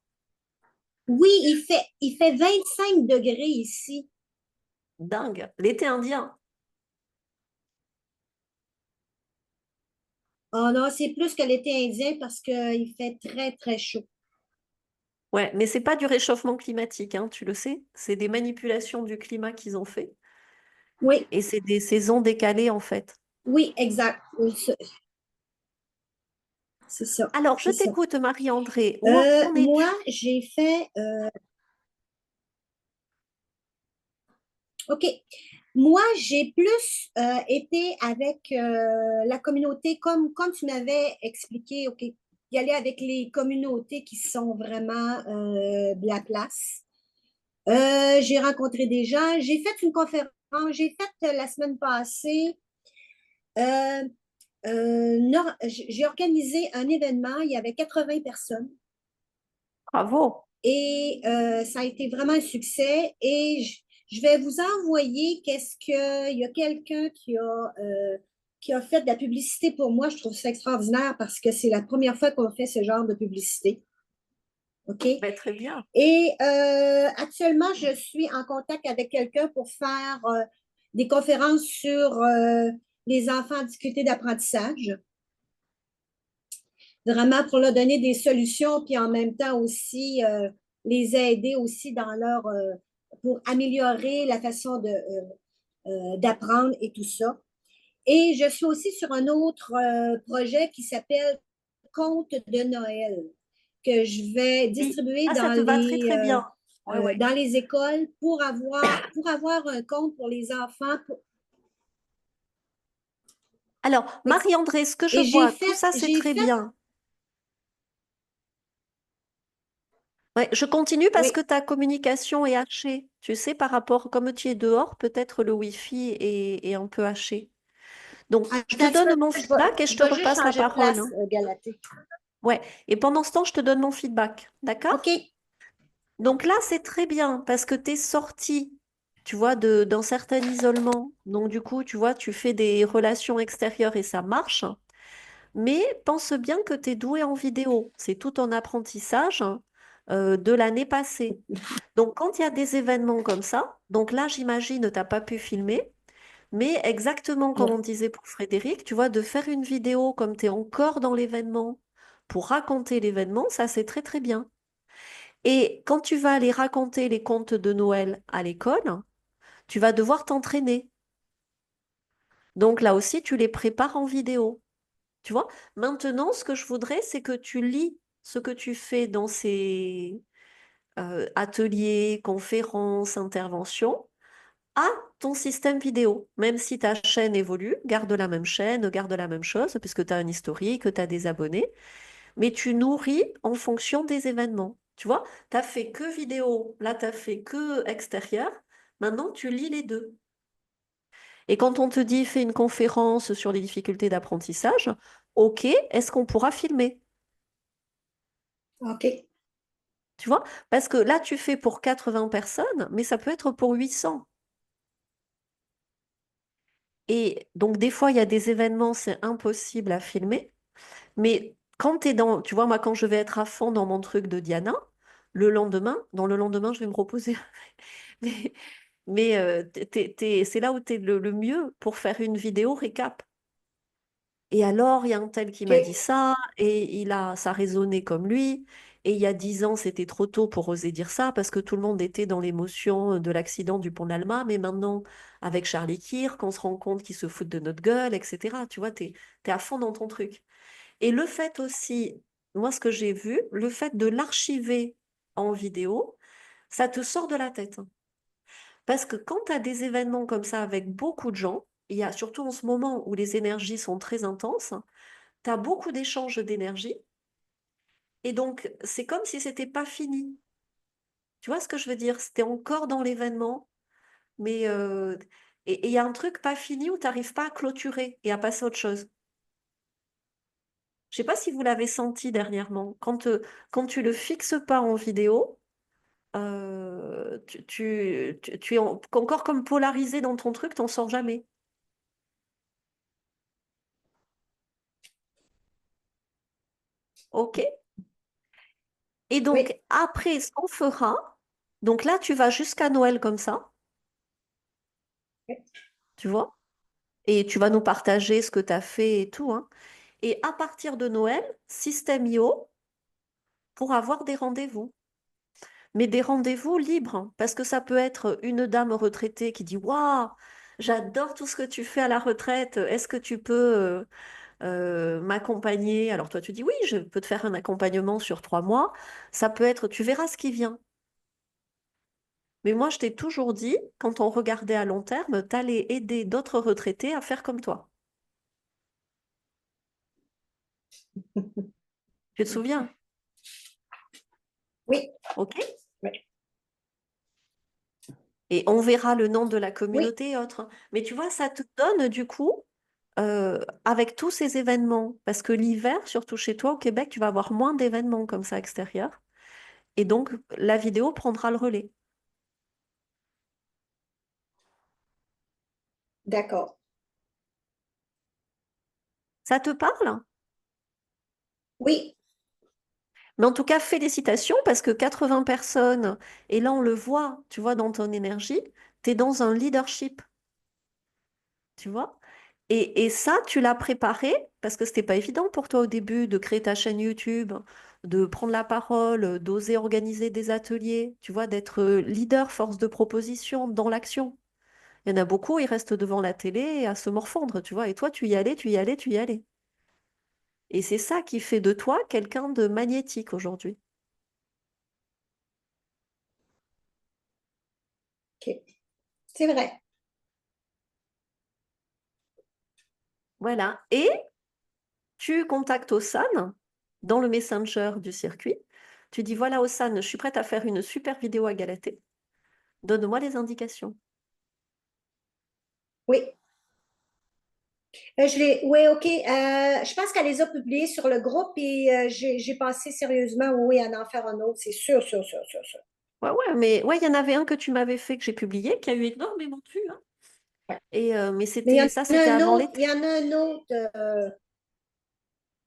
Oui, il fait 25 degrés ici. Dingue. L'été indien. Oh non, c'est plus que l'été indien parce qu'il fait très, très chaud. Ouais, mais c'est pas du réchauffement climatique, hein, tu le sais. C'est des manipulations du climat qu'ils ont fait. Oui, Et c'est des saisons décalées, en fait. oui, exact. Oui, c'est ça. Alors, je C'est ça. t'écoute, Marie-André. Où en Moi, es-tu? j'ai fait. OK. Moi, j'ai plus été avec la communauté, comme tu m'avais expliqué, OK, y aller avec les communautés qui sont vraiment de la place. J'ai rencontré des gens. J'ai fait une conférence. J'ai fait la semaine passée. euh, j'ai organisé un événement. Il y avait 80 personnes Bravo. et ça a été vraiment un succès. Et je vais vous envoyer qu'est-ce que il y a quelqu'un qui a fait de la publicité pour moi. Je trouve ça extraordinaire parce que c'est la première fois qu'on fait ce genre de publicité. OK? Ben, très bien. Et actuellement, je suis en contact avec quelqu'un pour faire des conférences sur les enfants en difficulté d'apprentissage, vraiment pour leur donner des solutions, puis en même temps aussi les aider aussi dans leur pour améliorer la façon d'apprendre et tout ça. Et je suis aussi sur un autre projet qui s'appelle Conte de Noël, que je vais Oui, distribuer ça te va très très bien. Ouais, ouais. dans les écoles pour avoir un compte pour les enfants. Alors, Oui. Marie-André, ce que je Et vois, tout ça, c'est très bien. Ouais, je continue parce Oui, que ta communication est hachée. Tu sais, par rapport, comme tu es dehors, peut-être le Wi-Fi est un peu haché. Donc, je te attends un petit donne peu, mon feedback et je je te vais juste repasse la changer de parole, place, hein. Galatée. Ouais. Et pendant ce temps, je te donne mon feedback. OK. D'accord? Donc là, c'est très bien parce que tu es sorti, tu vois, d'un certain isolement. Donc, du coup, tu vois, tu fais des relations extérieures et ça marche. Mais pense bien que tu es doué en vidéo. C'est tout ton apprentissage de l'année passée. Donc, quand il y a des événements comme ça, donc là, j'imagine, tu n'as pas pu filmer, mais exactement comme on Non. disait pour Frédéric, tu vois, de faire une vidéo comme tu es encore dans l'événement pour raconter l'événement, ça, c'est très, très bien. Et quand tu vas aller raconter les contes de Noël à l'école, tu vas devoir t'entraîner. Donc là aussi, tu les prépares en vidéo. Tu vois? Maintenant, ce que je voudrais, c'est que tu lis ce que tu fais dans ces ateliers, conférences, interventions à ton système vidéo. Même si ta chaîne évolue, garde la même chaîne, garde la même chose, puisque tu as un historique, tu as des abonnés, mais tu nourris en fonction des événements. Tu vois? Tu as fait que vidéo, là, tu as fait que extérieur. Maintenant, tu lis les deux. Et quand on te dit fais une conférence sur les difficultés d'apprentissage, OK, est-ce qu'on pourra filmer? OK. Tu vois? Parce que là, tu fais pour 80 personnes, mais ça peut être pour 800. Et donc, des fois, il y a des événements, c'est impossible à filmer. Mais quand tu es dans, tu vois, moi, quand je vais être à fond dans mon truc de Diana, dans le lendemain, je vais me reposer. Mais, c'est là où tu es le mieux pour faire une vidéo récap. Et alors, il y a un tel qui m'a dit OK. ça, et ça a résonné comme lui. Et il y a 10 ans, c'était trop tôt pour oser dire ça, parce que tout le monde était dans l'émotion de l'accident du pont de l'Alma. Mais maintenant, avec Charlie Kirk, on se rend compte qu'ils se foutent de notre gueule, etc. Tu vois, t'es à fond dans ton truc. Et le fait aussi, moi, ce que j'ai vu, le fait de l'archiver en vidéo, ça te sort de la tête. Parce que quand tu as des événements comme ça avec beaucoup de gens, il y a surtout en ce moment où les énergies sont très intenses, tu as beaucoup d'échanges d'énergie. Et donc, c'est comme si c'était pas fini. Tu vois ce que je veux dire? C'était encore dans l'événement, mais et il y a un truc pas fini où tu n'arrives pas à clôturer et à passer à autre chose. Je sais pas si vous l'avez senti dernièrement. Quand tu le fixes pas en vidéo, tu es encore comme polarisé dans ton truc, t'en sors jamais. OK? Et Oui. donc, après, ce qu'on fera, donc là, tu vas jusqu'à Noël comme ça, tu vois, et tu vas nous partager ce que tu as fait et tout, hein. Et à partir de Noël, système IO pour avoir des rendez-vous. Mais des rendez-vous libres, hein, parce que ça peut être une dame retraitée qui dit, waouh, j'adore tout ce que tu fais à la retraite, est-ce que tu peux m'accompagner? Alors toi, tu dis, oui, je peux te faire un accompagnement sur 3 mois. Ça peut être, tu verras ce qui vient. Mais moi, je t'ai toujours dit, quand on regardait à long terme, t'allais aider d'autres retraités à faire comme toi. Tu te souviens? Oui. OK? Oui. Et on verra le nom de la Oui. communauté et autres. Mais tu vois, ça te donne du coup, avec tous ces événements, parce que l'hiver, surtout chez toi au Québec, tu vas avoir moins d'événements comme ça extérieurs. Et donc, la vidéo prendra le relais. D'accord. Ça te parle? Oui. Mais en tout cas, félicitations parce que 80 personnes, et là on le voit, tu vois, dans ton énergie, tu es dans un leadership, tu vois. Et ça, tu l'as préparé parce que c'était pas évident pour toi au début de créer ta chaîne YouTube, de prendre la parole, d'oser organiser des ateliers, tu vois, d'être leader, force de proposition dans l'action. Il y en a beaucoup, ils restent devant la télé à se morfondre, tu vois. Et toi, tu y allais, tu y allais, tu y allais. Et c'est ça qui fait de toi quelqu'un de magnétique aujourd'hui. OK. C'est vrai. Voilà. Et tu contactes Ossane dans le messenger du circuit. Tu dis, voilà, Ossane, je suis prête à faire une super vidéo à Galatée. Donne-moi les indications. Oui. Oui, OK. Je pense qu'elle les a publiés sur le groupe et j'ai pensé sérieusement, oui, à en faire un autre, c'est sûr, sûr, sûr, sûr, sûr. Ouais, ouais, mais ouais, il y en avait un que tu m'avais fait, que j'ai publié, qui a eu énormément de vues, hein. Et, mais Mais c'était ça, il y en a c'était un avant autre, il l'été. y en a un autre.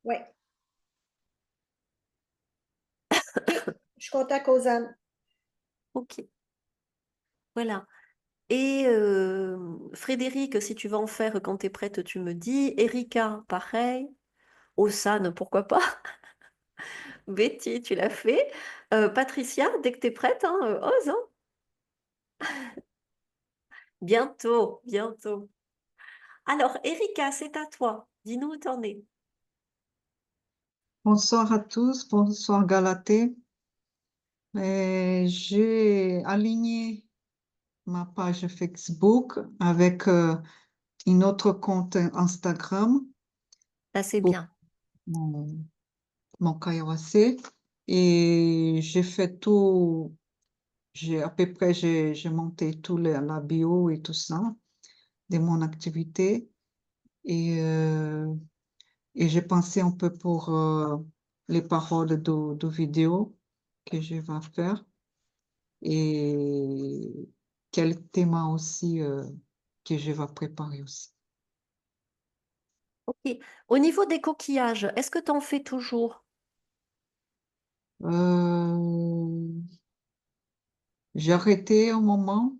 Ouais. OK. Je suis contacte aux âmes. Ok, voilà. Et Frédéric, si tu vas en faire quand tu es prête, tu me dis. Erika, pareil. Ossane, pourquoi pas. Betty, tu l'as fait. Patricia, dès que tu es prête, hein, ose, hein. Bientôt, bientôt. Alors, Erika, c'est à toi. Dis-nous où t'en es. Bonsoir à tous, bonsoir Galatée. J'ai aligné ma page Facebook avec une autre compte Instagram Là, c'est pour bien. mon, mon KYC et j'ai fait tout, à peu près j'ai monté tout la bio et tout ça de mon activité et, euh, et j'ai pensé un peu pour les paroles de vidéo que je vais faire. Et quel thème aussi que je vais préparer aussi. Ok. Au niveau des coquillages, est-ce que tu en fais toujours? Euh, j'ai arrêté un moment,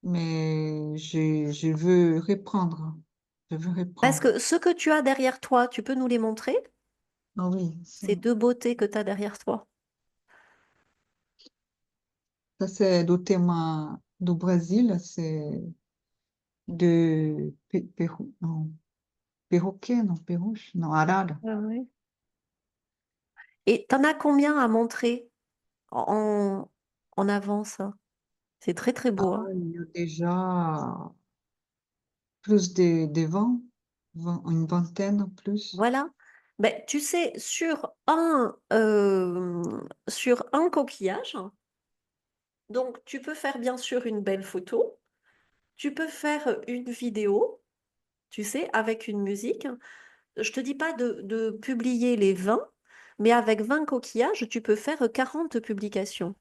mais je veux reprendre. Je veux Parce reprendre. que ce que tu as derrière toi, tu peux nous les montrer? Ah oui, Ces deux beautés que tu as derrière toi. ça c'est le thème du Brésil, c'est de non, perroquet, non, perruche, non, arara. Ah ouais. Et t'en as combien à montrer en, en avance? C'est très très Ah, beau, hein. il y a déjà plus de 20, une vingtaine plus. Voilà. Ben, tu sais, sur un coquillage, donc tu peux faire bien sûr une belle photo, tu peux faire une vidéo, tu sais, avec une musique. Je te dis pas de publier les 20, mais avec 20 coquillages, tu peux faire 40 publications.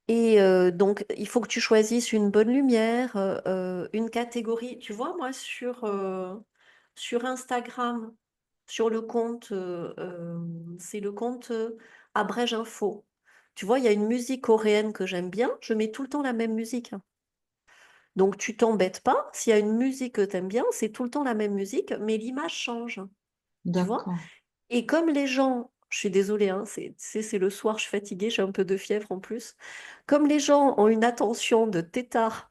Et donc, il faut que tu choisisses une bonne lumière, une catégorie. Tu vois, moi, sur Instagram, sur le compte, c'est le compte Abrège Info. Tu vois, il y a une musique coréenne que j'aime bien. Je mets tout le temps la même musique. Donc, tu t'embêtes pas. S'il y a une musique que tu aimes bien, c'est tout le temps la même musique, mais l'image change. Tu vois? D'accord. Et comme les gens, je suis désolée, hein, c'est le soir, je suis fatiguée, j'ai un peu de fièvre en plus. Comme les gens ont une attention de tétard,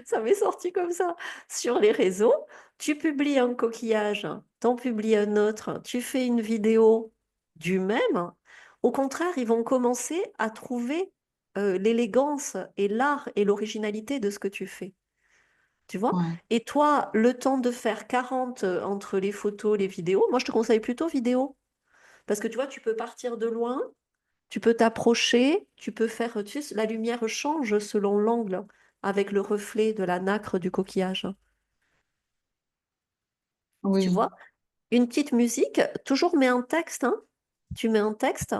ça m'est sorti comme ça, sur les réseaux, tu publies un coquillage, t'en publies un autre, tu fais une vidéo du même, au contraire, ils vont commencer à trouver l'élégance et l'art et l'originalité de ce que tu fais. Tu vois? Ouais, Et toi, le temps de faire 40 entre les photos, les vidéos, moi je te conseille plutôt vidéo. Parce que tu vois, tu peux partir de loin, tu peux t'approcher, tu peux faire, tu sais, la lumière change selon l'angle avec le reflet de la nacre du coquillage. Tu oui, vois? Une petite musique, toujours mets un texte, hein. Tu mets un texte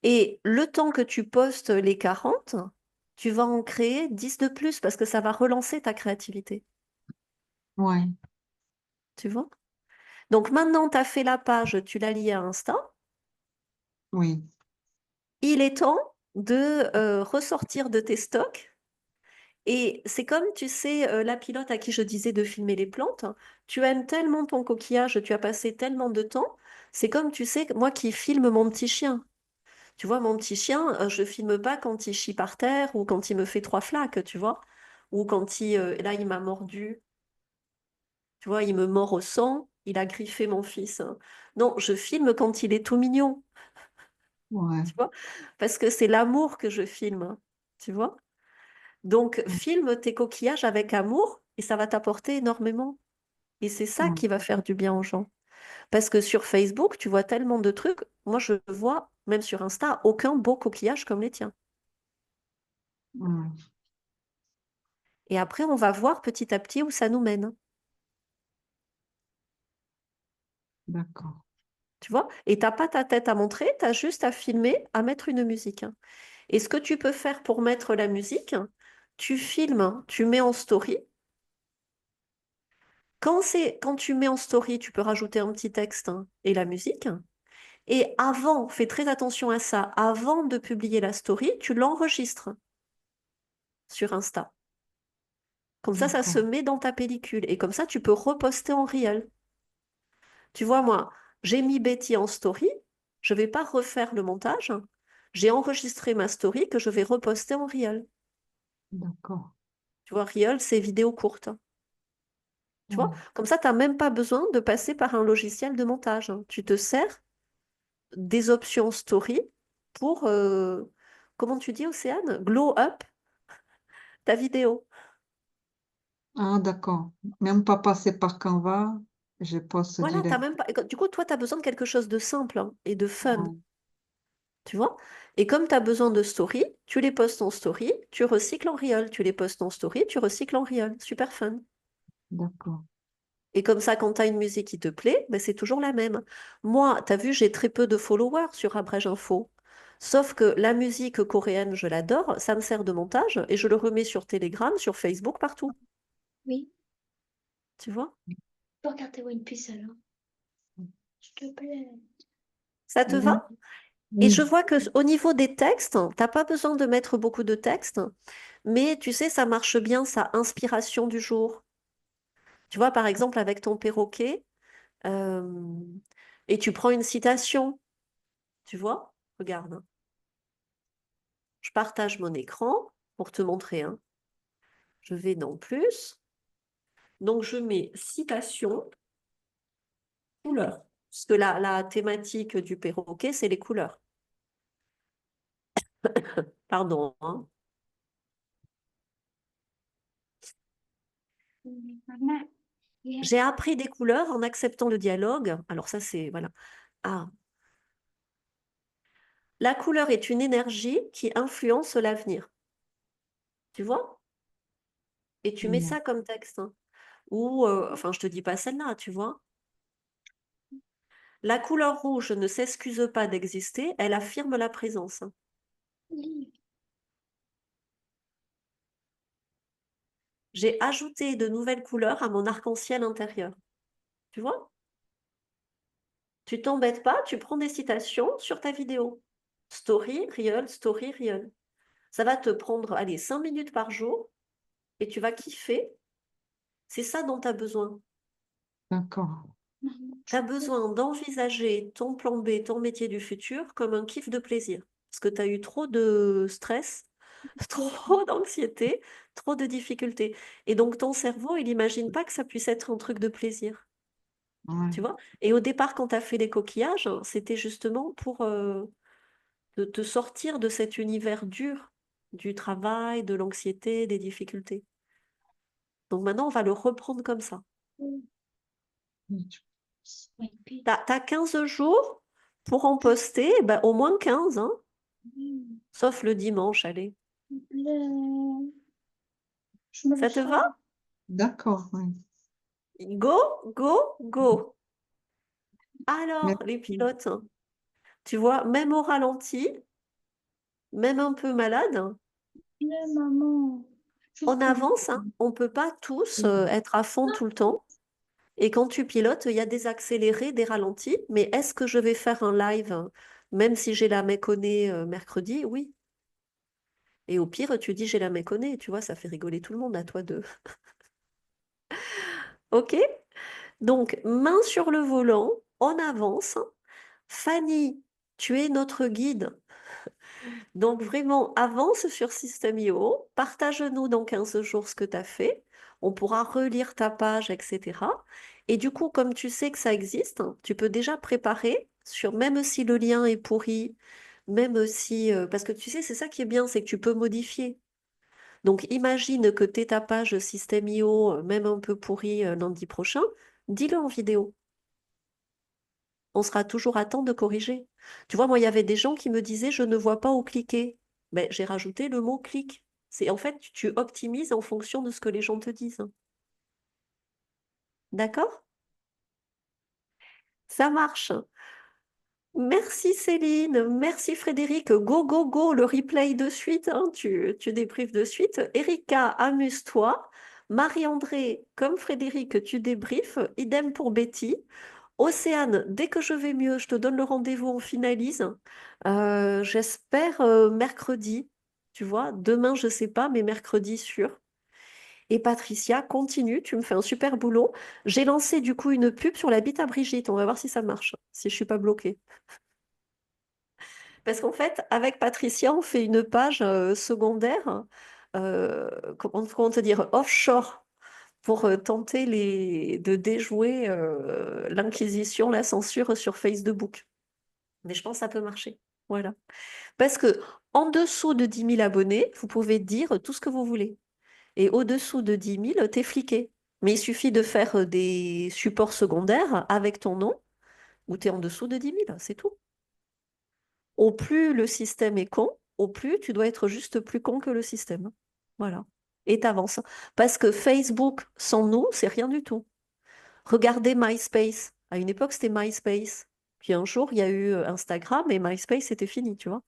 et le temps que tu postes les 40, tu vas en créer 10 de plus parce que ça va relancer ta créativité. ouais, Tu vois? Donc maintenant, tu as fait la page, tu l'as liée à Insta. oui, Il est temps de ressortir de tes stocks Et c'est comme, tu sais, la pilote à qui je disais de filmer les plantes, tu aimes tellement ton coquillage, tu as passé tellement de temps, c'est comme, tu sais, moi qui filme mon petit chien. Tu vois, mon petit chien, je filme pas quand il chie par terre ou quand il me fait 3 flaques, tu vois, ou quand là, il m'a mordu, tu vois, il me mord au sang, il a griffé mon fils. Non, je filme quand il est tout mignon, Ouais. tu vois, parce que c'est l'amour que je filme, tu vois. Donc, Ouais. filme tes coquillages avec amour et ça va t'apporter énormément. Et c'est ça Ouais. qui va faire du bien aux gens. Parce que sur Facebook, tu vois tellement de trucs. Moi, je vois, même sur Insta, aucun beau coquillage comme les tiens. Ouais. Et après, on va voir petit à petit où ça nous mène. D'accord. Tu vois? Et t'as pas ta tête à montrer, tu as juste à filmer, à mettre une musique. Et ce que tu peux faire pour mettre la musique, tu filmes, tu mets en story. Quand tu mets en story, tu peux rajouter un petit texte et la musique. Et avant, fais très attention à ça, avant de publier la story, tu l'enregistres sur Insta. Comme ça se D'accord. met dans ta pellicule. Et comme ça, tu peux reposter en réel. Tu vois, moi, j'ai mis Betty en story, je vais pas refaire le montage. J'ai enregistré ma story que je vais reposter en réel. D'accord. Tu vois, réel, c'est vidéo courte. Tu vois, Ouais. comme ça, tu n'as même pas besoin de passer par un logiciel de montage. Tu te sers des options story pour, comment tu dis, Océane? Glow up ta vidéo. Ah, d'accord. Même pas passer par Canva, je poste Voilà, t'as direct. même pas... Du coup, toi, tu as besoin de quelque chose de simple et de fun. Ouais. Tu vois? Et comme tu as besoin de story, tu les postes en story, tu recycles en Real. Tu les postes en story, tu recycles en Real. Super fun. D'accord. Et comme ça, quand tu as une musique qui te plaît, ben, c'est toujours la même. Moi, tu as vu, j'ai très peu de followers sur Abrège Info. Sauf que la musique coréenne, je l'adore, ça me sert de montage et je le remets sur Telegram, sur Facebook, partout. Oui, Tu vois? tu peux regarder One Piece alors, s'il te plaît. Ça te Oui. va? Et je Oui. vois que au niveau des textes, t'as pas besoin de mettre beaucoup de textes, mais tu sais, ça marche bien, sa inspiration du jour. Tu vois, par exemple, avec ton perroquet, euh, et tu prends une citation, tu vois? Regarde, hein. Je partage mon écran pour te montrer, hein. Je vais dans plus. Donc, je mets citation, couleur. Parce que la thématique du perroquet, c'est les couleurs. Pardon, hein. Maman, hier, J'ai appris des couleurs en acceptant le dialogue. Alors ça, c'est... Voilà. Ah, la couleur est une énergie qui influence l'avenir. Tu vois? Et tu mets Ouais. ça comme texte, hein. Ou, enfin, je te dis pas celle-là, tu vois? La couleur rouge ne s'excuse pas d'exister, elle affirme la présence, hein. livre. J'ai ajouté de nouvelles couleurs à mon arc-en-ciel intérieur. Tu vois? Tu t'embêtes pas, tu prends des citations sur ta vidéo. Story, real, story, real. Ça va te prendre, allez, 5 minutes par jour et tu vas kiffer. C'est ça dont tu as besoin. D'accord. Maman, Tu as tu peux. besoin d'envisager ton plan B, ton métier du futur comme un kiff de plaisir. Parce que tu as eu trop de stress, trop d'anxiété, trop de difficultés. Et donc ton cerveau, il n'imagine pas que ça puisse être un truc de plaisir. Ouais. Tu vois? Et au départ, quand tu as fait les coquillages, c'était justement pour te sortir de cet univers dur du travail, de l'anxiété, des difficultés. Donc maintenant, on va le reprendre comme ça. Oui. One Piece. Tu as 15 jours pour en poster, ben, au moins 15, hein, sauf le dimanche, allez. S'il te plaît. Je me le Ça te sens. va? D'accord, oui. Go, go, go. Alors, les Merci. pilotes, tu vois, même au ralenti, même un peu malade, Plaît, maman. on Juste une. avance, hein. On ne peut pas tous être à fond tout le temps. Et quand tu pilotes, il y a des accélérés, des ralentis. Mais est-ce que je vais faire un live, même si j'ai la méconnée mercredi? Oui. Et au pire, tu dis j'ai la méconnais, tu vois, ça fait rigoler tout le monde à toi deux. Ok? Donc, main sur le volant, on avance. Fanny, tu es notre guide. Donc, vraiment, avance sur System.io, partage-nous dans 15 jours ce que tu as fait. On pourra relire ta page, etc. Et du coup, comme tu sais que ça existe, tu peux déjà préparer sur, même si le lien est pourri, même si, parce que tu sais, c'est ça qui est bien, c'est que tu peux modifier. Donc, imagine que tu ta page System.io, même un peu pourrie lundi prochain, dis-le en vidéo. On sera toujours à temps de corriger. Tu vois, moi, il y avait des gens qui me disaient, je ne vois pas où cliquer. Mais j'ai rajouté le mot clic. C'est en fait, tu optimises en fonction de ce que les gens te disent. D'accord? Ça marche. Merci Céline, merci Frédéric. Go, go, go, le replay de suite, hein, tu débriefes de suite. Erika, amuse-toi. Marie-André, comme Frédéric, tu débriefes. Idem pour Betty. Océane, dès que je vais mieux, je te donne le rendez-vous, on finalise. J'espère mercredi, tu vois. Demain, je sais pas, mais mercredi sûr. Et Patricia, continue, tu me fais un super boulot. J'ai lancé du coup une pub sur la bite à Brigitte. On va voir si ça marche, si je suis pas bloquée. Parce qu'en fait, avec Patricia, on fait une page secondaire, comment te dire, offshore, pour tenter de déjouer l'inquisition, la censure sur Facebook. Mais je pense que ça peut marcher. Voilà. Parce que en dessous de 10 000 abonnés, vous pouvez dire tout ce que vous voulez. Et au-dessous de 10 000, t'es fliqué. Mais il suffit de faire des supports secondaires avec ton nom, ou t'es en dessous de 10 000, c'est tout. Au plus le système est con, au plus tu dois être juste plus con que le système. Voilà. Et t'avances. Parce que Facebook, sans nous, c'est rien du tout. Regardez MySpace. À une époque, c'était MySpace. Puis un jour, il y a eu Instagram et MySpace, c'était fini, tu vois.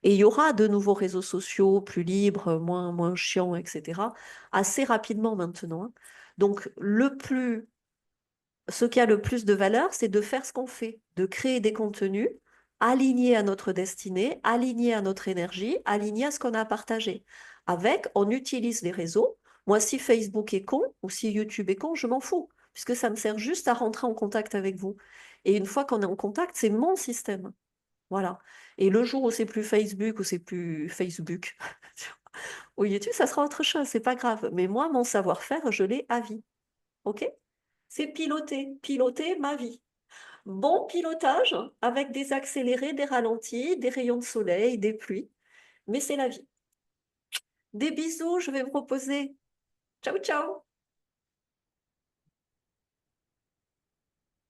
Et il y aura de nouveaux réseaux sociaux plus libres, moins chiants, etc. assez rapidement maintenant, hein. Donc, ce qui a le plus de valeur, c'est de faire ce qu'on fait, de créer des contenus alignés à notre destinée, alignés à notre énergie, alignés à ce qu'on a partagé. On utilise les réseaux. Moi, si Facebook est con ou si YouTube est con, je m'en fous, puisque ça me sert juste à rentrer en contact avec vous. Et une fois qu'on est en contact, c'est mon système. Voilà. Et le jour où c'est plus Facebook ou c'est plus Facebook ou YouTube, ça sera autre chose, c'est pas grave. Mais moi, mon savoir-faire, je l'ai à vie. OK? C'est piloter ma vie. Bon pilotage avec des accélérés, des ralentis, des rayons de soleil, des pluies. Mais c'est la vie. Des bisous, je vais me reposer. Ciao, ciao!